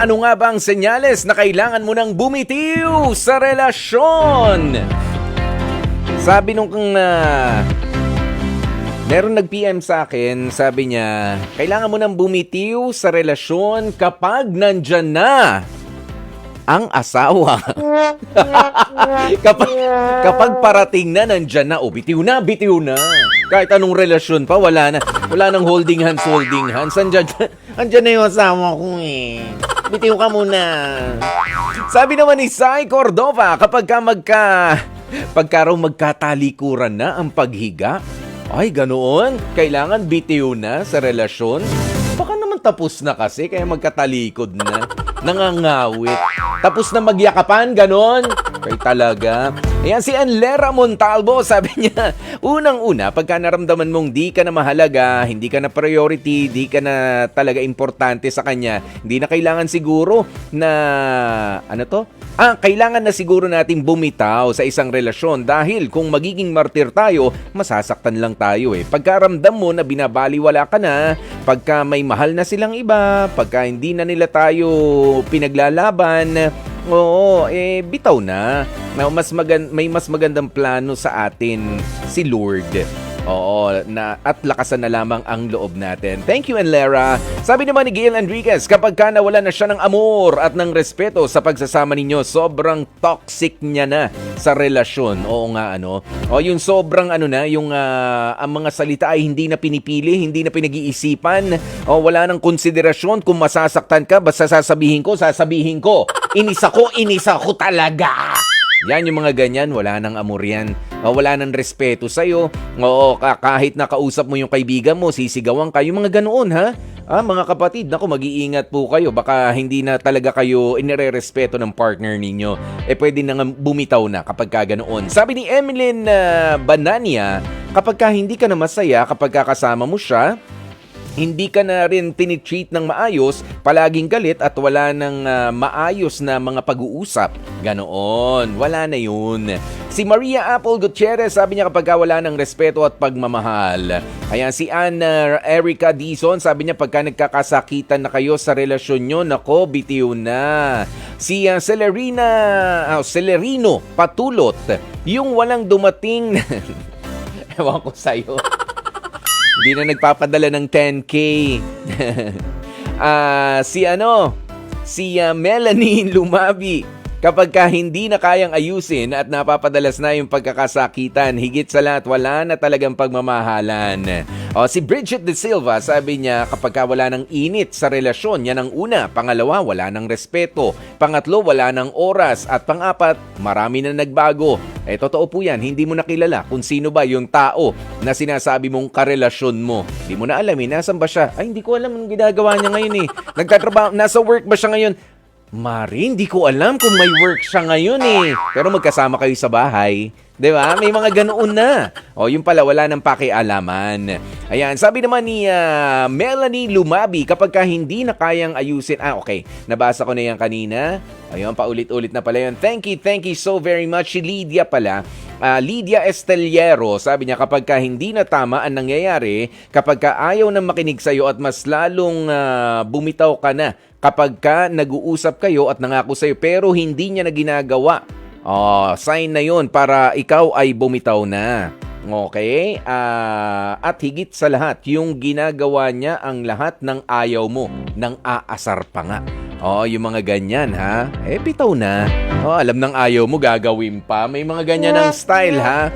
Ano nga ba ang senyales na kailangan mo nang bumitiw sa relasyon? Sabi nung meron nag-PM sa akin, sabi niya, kailangan mo nang bumitiw sa relasyon kapag nandyan na ang asawa. kapag parating na, nandyan na, bitiw na, bitiw na. Kahit anong relasyon pa, wala na. Wala nang holding hands. Andyan na yung asawa ko eh. Bitiw ka muna. Sabi naman ni Sai Cordova, pagka raw magkatalikuran na ang paghiga, ay ganoon, kailangan bitiw na sa relasyon. Baka naman tapos na kasi, kaya magkatalikod na. Nangangawit. Tapos na magyakapan, ganon. Kaya talaga. Ayan si Anlera Montalvo, sabi niya, unang-una, pagka naramdaman mong di ka na mahalaga, hindi ka na priority, di ka na talaga importante sa kanya, hindi na kailangan siguro na, kailangan na siguro nating bumitaw sa isang relasyon dahil kung magiging martir tayo, masasaktan lang tayo eh. Pagkaramdam mo na binabaliwala ka na, pagka may mahal na silang iba, pagka hindi na nila tayo pinaglalaban, bitaw na. May mas magandang plano sa atin si Lord. At lakasan na lamang ang loob natin. Thank you, Enlera. Sabi naman ni Gail Enriquez, kapag ka nawala na siya ng amor at ng respeto sa pagsasama ninyo, sobrang toxic niya na sa relasyon. Oo nga, yung sobrang ang mga salita ay hindi na pinipili, hindi na pinag-iisipan. Wala nang konsiderasyon. Kung masasaktan ka, basta sasabihin ko. Inis ako talaga. Yan yung mga ganyan, wala nang amor yan. Wala nang respeto sa'yo. Kahit nakausap mo yung kaibigan mo, sisigawan ka. Yung mga ganoon, ha? Mga kapatid, mag-iingat po kayo. Baka hindi na talaga kayo inirerespeto ng partner ninyo. Pwede na bumitaw na kapag ka ganoon. Sabi ni Emeline Banania, kapag ka hindi ka na masaya, kapag kasama mo siya, hindi ka na rin tinitreat ng maayos, palaging galit at wala nang maayos na mga pag-uusap. Ganoon, wala na yun. Si Maria Apple Gutierrez, sabi niya kapag wala ng respeto at pagmamahal. Ayan, si Anna Erica Dizon, sabi niya pagka nagkakasakitan na kayo sa relasyon nyo, nako, bitiw na. Si Celerino Patulot, yung walang dumating, ewan ko sa'yo. Hindi na nagpapadala ng 10K. Si Melanie Lumabi, kapag hindi na kayang ayusin at napapadalas na yung pagkakasakitan, higit sa lahat, wala na talagang pagmamahalan. Si Bridget De Silva, sabi niya, kapag wala ng init sa relasyon, yan ang una. Pangalawa, wala ng respeto. Pangatlo, wala ng oras. At pang-apat, marami na nagbago. Totoo po yan, hindi mo nakilala kung sino ba yung tao na sinasabi mong karelasyon mo. Hindi mo na alam nasan ba siya? Ay, hindi ko alam ang ginagawa niya ngayon eh. Nagtatrabaho, nasa work ba siya ngayon? Mari, hindi ko alam kung may work siya ngayon eh. Pero magkasama kayo sa bahay. Diba? May mga ganoon na. Yung pala, wala nang pakialaman. Ayan, sabi naman ni Melanie Lumabi, kapag hindi na kayang ayusin, okay, nabasa ko na yan kanina. Ayun, paulit-ulit na pala yun. Thank you so very much. Si Lydia pala, Lydia Esteliero, sabi niya kapag hindi na tama ang nangyayari, kapag ayaw nang makinig sa'yo at mas lalong bumitaw ka na, kapag nag-uusap kayo at nangako sa'yo pero hindi niya na ginagawa, sign na yun para ikaw ay bumitaw na. Okay? At higit sa lahat, yung ginagawa niya ang lahat ng ayaw mo, ng aasar pa nga. Yung mga ganyan, ha? Bitaw na. Alam ng ayaw mo, gagawin pa. May mga ganyan ang style, ha?